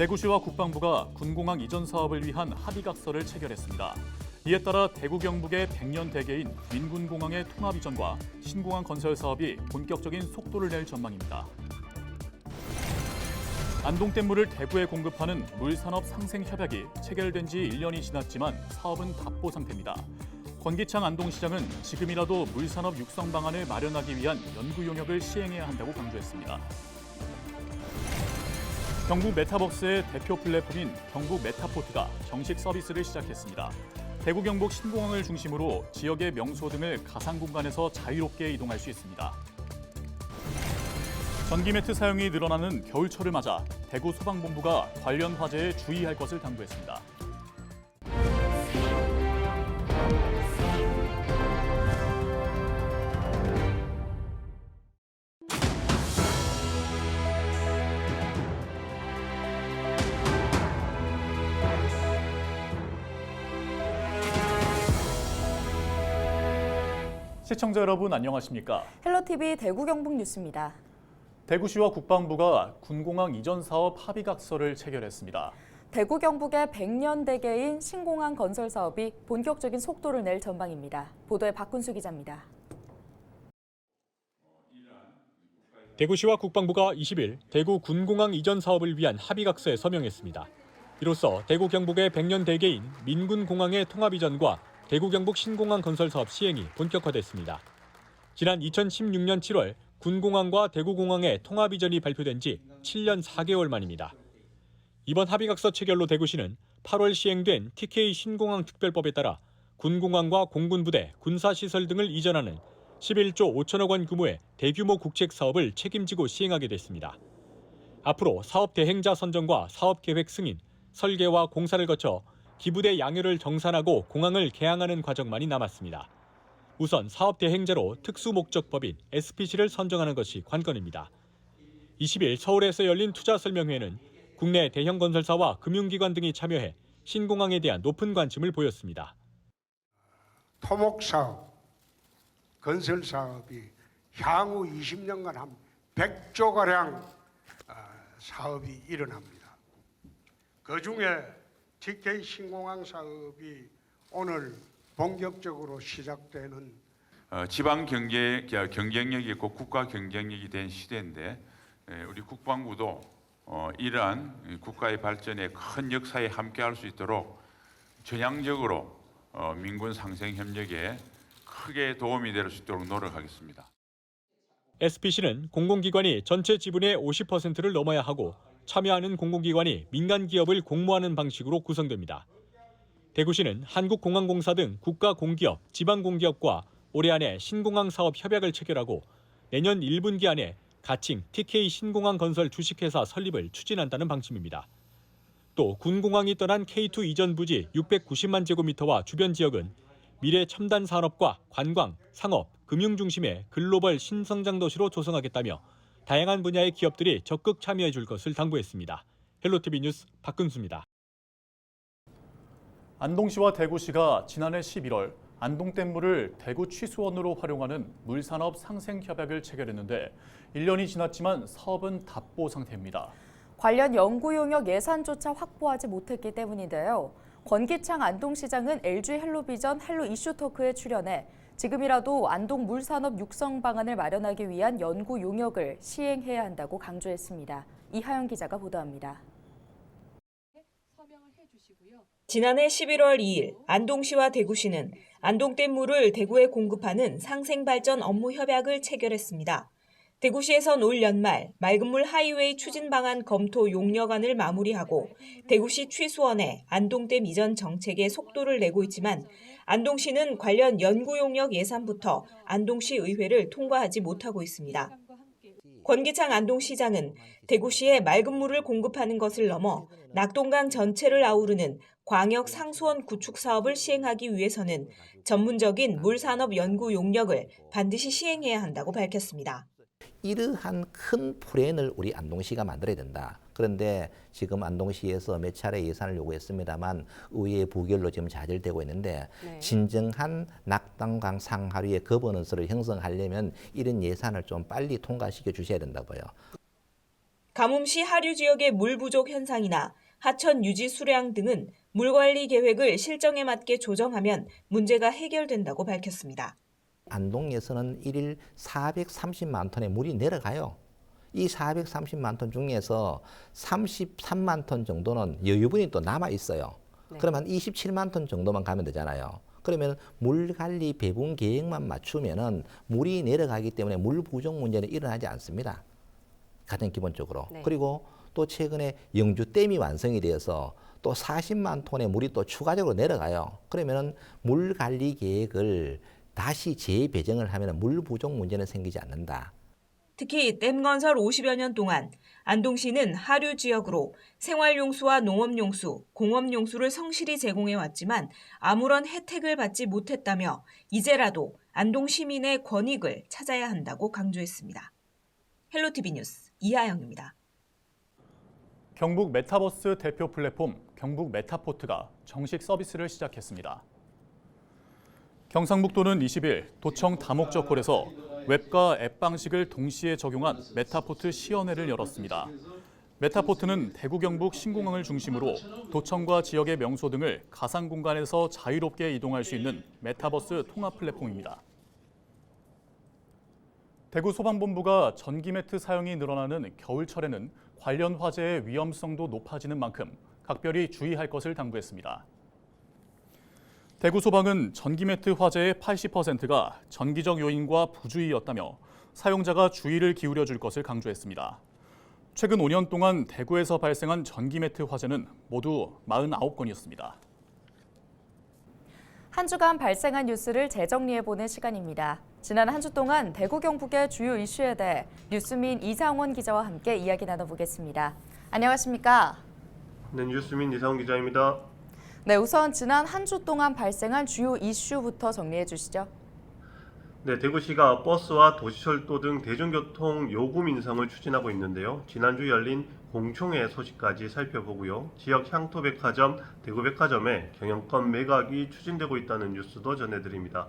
대구시와 국방부가 군공항 이전 사업을 위한 합의각서를 체결했습니다. 이에 따라 대구 경북의 100년 대계인 민군공항의 통합 이전과 신공항 건설 사업이 본격적인 속도를 낼 전망입니다. 안동댐물을 대구에 공급하는 물산업 상생협약이 체결된 지 1년이 지났지만 사업은 답보 상태입니다. 권기창 안동시장은 지금이라도 물산업 육성 방안을 마련하기 위한 연구 용역을 시행해야 한다고 강조했습니다. 경북 메타버스의 대표 플랫폼인 경북 메타포트가 정식 서비스를 시작했습니다. 대구 경북 신공항을 중심으로 지역의 명소 등을 가상 공간에서 자유롭게 이동할 수 있습니다. 전기 매트 사용이 늘어나는 겨울철을 맞아 대구 소방본부가 관련 화재에 주의할 것을 당부했습니다. 시청자 여러분 안녕하십니까? 헬로티비 대구 경북 뉴스입니다. 대구시와 국방부가 군공항 이전 사업 합의각서를 체결했습니다. 대구 경북의 100년 대계인 신공항 건설 사업이 본격적인 속도를 낼 전망입니다. 보도에 박군수 기자입니다. 대구시와 국방부가 20일 대구 군공항 이전 사업을 위한 합의각서에 서명했습니다. 이로써 대구 경북의 100년 대계인 민군공항의 통합 이전과 대구 경북 신공항 건설 사업 시행이 본격화됐습니다. 지난 2016년 7월 군공항과 대구공항의 통합 이전이 발표된 지 7년 4개월 만입니다. 이번 합의각서 체결로 대구시는 8월 시행된 TK 신공항 특별법에 따라 군공항과 공군부대, 군사시설 등을 이전하는 11조 5천억 원 규모의 대규모 국책 사업을 책임지고 시행하게 됐습니다. 앞으로 사업 대행자 선정과 사업 계획 승인, 설계와 공사를 거쳐 기부대 양효를 정산하고 공항을 개항하는 과정만이 남았습니다. 우선 사업 대행자로 특수목적법인 SPC를 선정하는 것이 관건입니다. 20일 서울에서 열린 투자설명회는 국내 대형 건설사와 금융기관 등이 참여해 신공항에 대한 높은 관심을 보였습니다. 토목사업, 건설사업이 향후 20년간 한 100조가량 사업이 일어납니다. 그중에 TK 신공항 사업이 오늘 본격적으로 시작되는 지방 경쟁력이 있고 국가 경쟁력이 된 시대인데 우리 국방부도 이러한 국가의 발전에 큰 역사에 함께할 수 있도록 전향적으로 민군 상생 협력에 크게 도움이 될 수 있도록 노력하겠습니다. SPC는 공공기관이 전체 지분의 50%를 넘어야 하고 참여하는 공공기관이 민간 기업을 공모하는 방식으로 구성됩니다. 대구시는 한국공항공사 등 국가공기업, 지방공기업과 올해 안에 신공항 사업 협약을 체결하고 내년 1분기 안에 가칭 TK 신공항 건설 주식회사 설립을 추진한다는 방침입니다. 또 군공항이 떠난 K2 이전 부지 690만 제곱미터와 주변 지역은 미래 첨단 산업과 관광, 상업, 금융 중심의 글로벌 신성장 도시로 조성하겠다며 다양한 분야의 기업들이 적극 참여해 줄 것을 당부했습니다. 헬로티비 뉴스 박근수입니다. 안동시와 대구시가 지난해 11월 안동댐물을 대구 취수원으로 활용하는 물산업 상생협약을 체결했는데 1년이 지났지만 사업은 답보 상태입니다. 관련 연구 용역 예산조차 확보하지 못했기 때문인데요. 권기창 안동시장은 LG 헬로비전 헬로 이슈토크에 출연해 지금이라도 안동 물산업 육성 방안을 마련하기 위한 연구 용역을 시행해야 한다고 강조했습니다. 이하영 기자가 보도합니다. 지난해 11월 2일 안동시와 대구시는 안동댐물을 대구에 공급하는 상생발전 업무 협약을 체결했습니다. 대구시에선 올 연말 맑은물 하이웨이 추진 방안 검토 용역안을 마무리하고 대구시 취수원에 안동댐 이전 정책에 속도를 내고 있지만 안동시는 관련 연구 용역 예산부터 안동시 의회를 통과하지 못하고 있습니다. 권기창 안동시장은 대구시에 맑은 물을 공급하는 것을 넘어 낙동강 전체를 아우르는 광역 상수원 구축 사업을 시행하기 위해서는 전문적인 물산업 연구 용역을 반드시 시행해야 한다고 밝혔습니다. 이러한 큰 플랜을 우리 안동시가 만들어야 된다. 그런데 지금 안동시에서 몇 차례 예산을 요구했습니다만 의회 부결로 지금 좌절되고 있는데 진정한 낙동강 상하류의 거버넌스를 형성하려면 이런 예산을 좀 빨리 통과시켜 주셔야 된다고요. 가뭄시 하류 지역의 물 부족 현상이나 하천 유지 수량 등은 물 관리 계획을 실정에 맞게 조정하면 문제가 해결된다고 밝혔습니다. 안동에서는 1일 430만 톤의 물이 내려가요. 이 430만 톤 중에서 33만 톤 정도는 여유분이 또 남아 있어요. 그러면 27만 톤 정도만 가면 되잖아요. 그러면 물 관리 배분 계획만 맞추면은 물이 내려가기 때문에 물 부족 문제는 일어나지 않습니다. 가장 기본적으로. 그리고 또 최근에 영주댐이 완성이 되어서 또 40만 톤의 물이 또 추가적으로 내려가요. 그러면은 물 관리 계획을 다시 재배정을 하면 물 부족 문제는 생기지 않는다. 특히 댐 건설 50여 년 동안 안동시는 하류 지역으로 생활용수와 농업용수, 공업용수를 성실히 제공해왔지만 아무런 혜택을 받지 못했다며 이제라도 안동 시민의 권익을 찾아야 한다고 강조했습니다. 헬로티비 뉴스 이하영입니다. 경북 메타버스 대표 플랫폼 경북 메타포트가 정식 서비스를 시작했습니다. 경상북도는 20일 도청 다목적홀에서 웹과 앱 방식을 동시에 적용한 메타포트 시연회를 열었습니다. 메타포트는 대구 경북 신공항을 중심으로 도청과 지역의 명소 등을 가상 공간에서 자유롭게 이동할 수 있는 메타버스 통합 플랫폼입니다. 대구 소방본부가 전기 매트 사용이 늘어나는 겨울철에는 관련 화재의 위험성도 높아지는 만큼 각별히 주의할 것을 당부했습니다. 대구 소방은 전기 매트 화재의 80%가 전기적 요인과 부주의였다며 사용자가 주의를 기울여 줄 것을 강조했습니다. 최근 5년 동안 대구에서 발생한 전기 매트 화재는 모두 49건이었습니다. 한 주간 발생한 뉴스를 재정리해보는 시간입니다. 지난 한 주 동안 대구 경북의 주요 이슈에 대해 뉴스민 이상원 기자와 함께 이야기 나눠보겠습니다. 안녕하십니까? 네, 뉴스민 이상원 기자입니다. 네, 우선 지난 한 주 동안 발생한 주요 이슈부터 정리해 주시죠. 네, 대구시가 버스와 도시철도 등 대중교통 요금 인상을 추진하고 있는데요. 지난주 열린 공청회 소식까지 살펴보고요. 지역 향토백화점, 대구백화점에 경영권 매각이 추진되고 있다는 뉴스도 전해드립니다.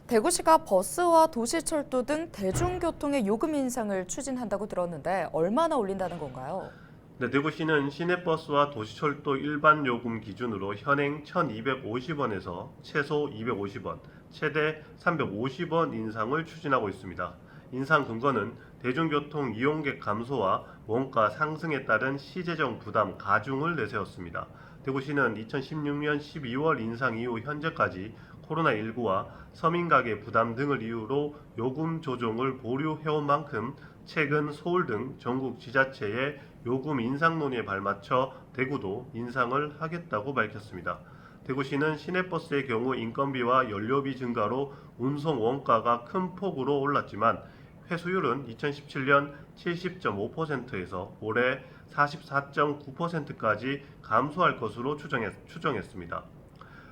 대구시가 버스와 도시철도 등 대중교통의 요금 인상을 추진한다고 들었는데 얼마나 올린다는 건가요? 네, 대구시는 시내버스와 도시철도 일반 요금 기준으로 현행 1,250원에서 최소 250원, 최대 350원 인상을 추진하고 있습니다. 인상 근거는 대중교통 이용객 감소와 원가 상승에 따른 시재정 부담 가중을 내세웠습니다. 대구시는 2016년 12월 인상 이후 현재까지 코로나19와 서민가계 부담 등을 이유로 요금 조정을 보류해온 만큼 최근 서울 등 전국 지자체의 요금 인상 논의에 발맞춰 대구도 인상을 하겠다고 밝혔습니다. 대구시는 시내버스의 경우 인건비와 연료비 증가로 운송 원가가 큰 폭으로 올랐지만 회수율은 2017년 70.5%에서 올해 44.9%까지 감소할 것으로 추정했습니다.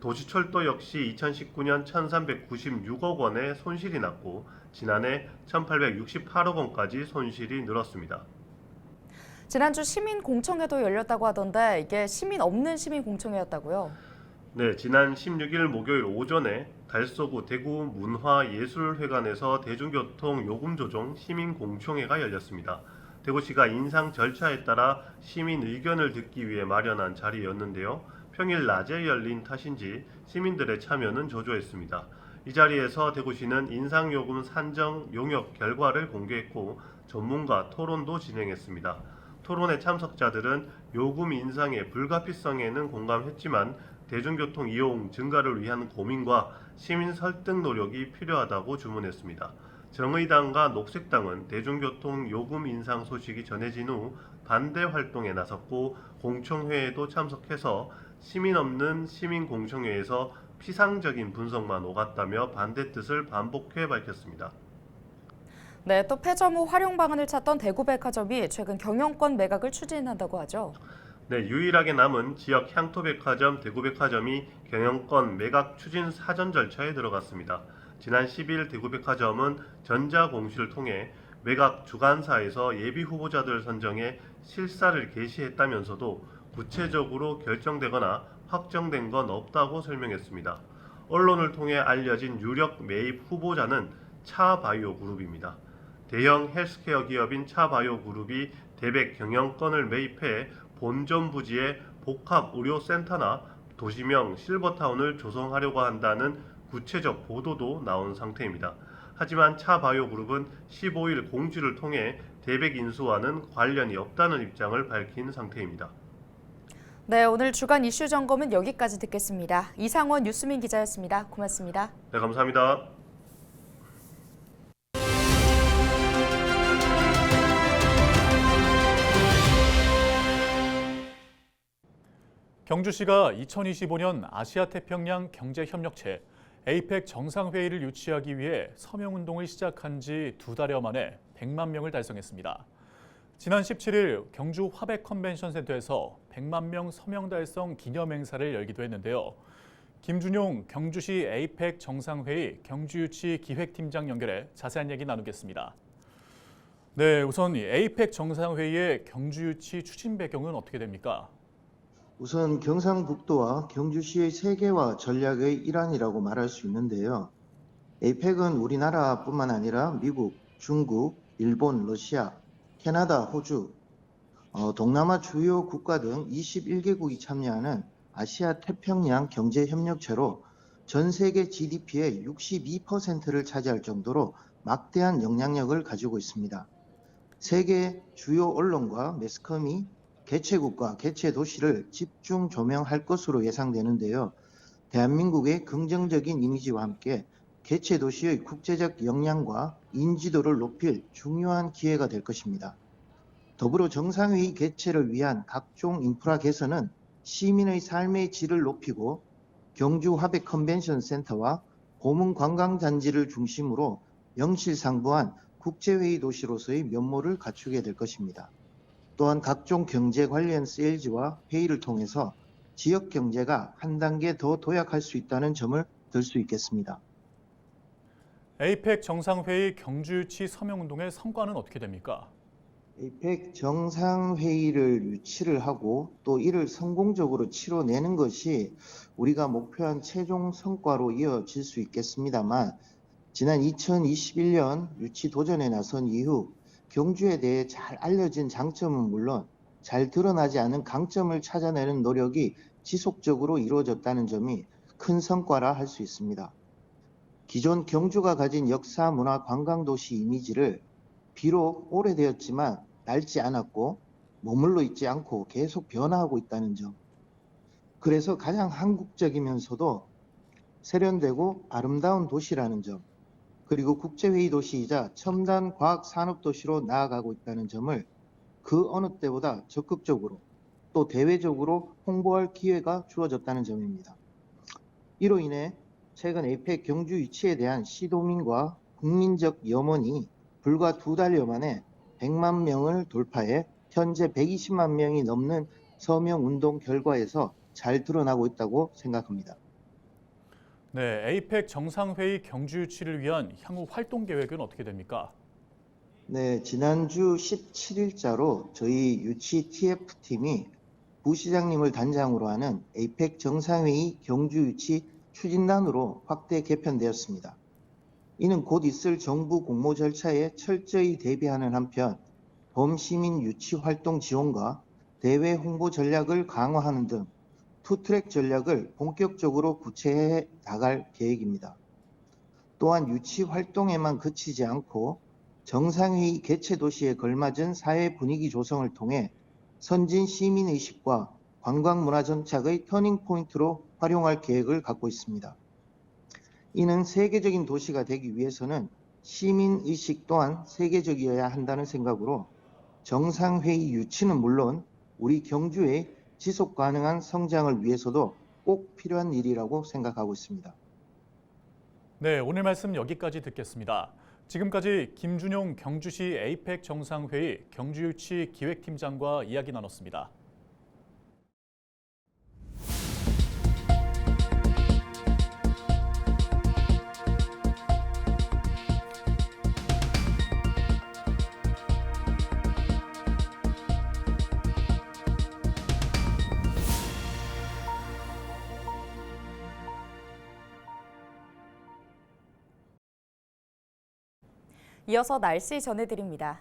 도시철도 역시 2019년 1,396억 원의 손실이 났고 지난해 1,868억 원까지 손실이 늘었습니다. 지난주 시민공청회도 열렸다고 하던데 이게 시민 없는 시민공청회였다고요? 네, 지난 16일 목요일 오전에 달서구 대구 문화예술회관에서 대중교통 요금 조정 시민공청회가 열렸습니다. 대구시가 인상 절차에 따라 시민 의견을 듣기 위해 마련한 자리였는데요. 평일 낮에 열린 탓인지 시민들의 참여는 저조했습니다. 이 자리에서 대구시는 인상요금 산정 용역 결과를 공개했고 전문가 토론도 진행했습니다. 토론의 참석자들은 요금 인상의 불가피성에는 공감했지만 대중교통 이용 증가를 위한 고민과 시민 설득 노력이 필요하다고 주문했습니다. 정의당과 녹색당은 대중교통 요금 인상 소식이 전해진 후 반대 활동에 나섰고 공청회에도 참석해서 시민 없는 시민공청회에서 피상적인 분석만 오갔다며 반대 뜻을 반복해 밝혔습니다. 네, 또 폐점 후 활용 방안을 찾던 대구백화점이 최근 경영권 매각을 추진한다고 하죠. 네, 유일하게 남은 지역 향토백화점 대구백화점이 경영권 매각 추진 사전 절차에 들어갔습니다. 지난 10일 대구백화점은 전자공시를 통해 매각 주관사에서 예비 후보자들 선정해 실사를 개시했다면서도 구체적으로 결정되거나 확정된 건 없다고 설명했습니다. 언론을 통해 알려진 유력 매입 후보자는 차바이오 그룹입니다. 대형 헬스케어 기업인 차바이오 그룹이 대백 경영권을 매입해 본점 부지에 복합 의료센터나 도시명 실버타운을 조성하려고 한다는 구체적 보도도 나온 상태입니다. 하지만 차바이오 그룹은 15일 공지를 통해 대백 인수와는 관련이 없다는 입장을 밝힌 상태입니다. 네, 오늘 주간 이슈 점검은 여기까지 듣겠습니다. 이상원 뉴스민 기자였습니다. 고맙습니다. 네, 감사합니다. 경주시가 2025년 아시아태평양 경제협력체 APEC 정상회의를 유치하기 위해 서명운동을 시작한 지 2달여 만에 100만 명을 달성했습니다. 지난 17일 경주 화백 컨벤션 센터에서 100만 명 서명 달성 기념 행사를 열기도 했는데요. 김준용 경주시 APEC 정상회의 경주유치 기획팀장 연결해 자세한 얘기 나누겠습니다. 네, 우선 APEC 정상회의의 경주유치 추진 배경은 어떻게 됩니까? 우선 경상북도와 경주시의 세계화 전략의 일환이라고 말할 수 있는데요. APEC은 우리나라뿐만 아니라 미국, 중국, 일본, 러시아, 캐나다, 호주, 동남아 주요 국가 등 21개국이 참여하는 아시아 태평양 경제협력체로 전 세계 GDP의 62%를 차지할 정도로 막대한 영향력을 가지고 있습니다. 세계 주요 언론과 매스컴이 개최국과 개최도시를 집중 조명할 것으로 예상되는데요. 대한민국의 긍정적인 이미지와 함께 개최도시의 국제적 역량과 인지도를 높일 중요한 기회가 될 것입니다. 더불어 정상회의 개최를 위한 각종 인프라 개선은 시민의 삶의 질을 높이고 경주 화백 컨벤션 센터와 고문 관광단지를 중심으로 명실상부한 국제회의 도시로서의 면모를 갖추게 될 것입니다. 또한 각종 경제 관련 세일즈와 회의를 통해서 지역 경제가 한 단계 더 도약할 수 있다는 점을 들 수 있겠습니다. APEC 정상회의 경주유치 서명운동의 성과는 어떻게 됩니까? APEC 정상회의를 유치를 하고 또 이를 성공적으로 치러내는 것이 우리가 목표한 최종 성과로 이어질 수 있겠습니다만 지난 2021년 유치 도전에 나선 이후 경주에 대해 잘 알려진 장점은 물론 잘 드러나지 않은 강점을 찾아내는 노력이 지속적으로 이루어졌다는 점이 큰 성과라 할 수 있습니다. 기존 경주가 가진 역사, 문화, 관광도시 이미지를 비록 오래되었지만 낡지 않았고 머물러 있지 않고 계속 변화하고 있다는 점. 그래서 가장 한국적이면서도 세련되고 아름다운 도시라는 점. 그리고 국제회의 도시이자 첨단 과학 산업 도시로 나아가고 있다는 점을 그 어느 때보다 적극적으로 또 대외적으로 홍보할 기회가 주어졌다는 점입니다. 이로 인해 최근 APEC 경주 유치에 대한 시도민과 국민적 염원이 불과 2달여 만에 100만 명을 돌파해 현재 120만 명이 넘는 서명 운동 결과에서 잘 드러나고 있다고 생각합니다. 네, APEC 정상회의 경주유치를 위한 향후 활동 계획은 어떻게 됩니까? 네, 지난주 17일자로 저희 유치 TF팀이 부시장님을 단장으로 하는 APEC 정상회의 경주유치 추진단으로 확대 개편되었습니다. 이는 곧 있을 정부 공모 절차에 철저히 대비하는 한편 범시민 유치 활동 지원과 대외 홍보 전략을 강화하는 등 투트랙 전략을 본격적으로 구체해 나갈 계획입니다. 또한 유치 활동에만 그치지 않고 정상회의 개최 도시에 걸맞은 사회 분위기 조성을 통해 선진 시민의식과 관광문화 정착의 터닝포인트로 활용할 계획을 갖고 있습니다. 이는 세계적인 도시가 되기 위해서는 시민의식 또한 세계적이어야 한다는 생각으로 정상회의 유치는 물론 우리 경주의 지속 가능한 성장을 위해서도 꼭 필요한 일이라고 생각하고 있습니다. 네, 오늘 말씀 여기까지 듣겠습니다. 지금까지 김준용 경주시 APEC 정상회의 경주유치 기획팀장과 이야기 나눴습니다. 이어서 날씨 전해드립니다.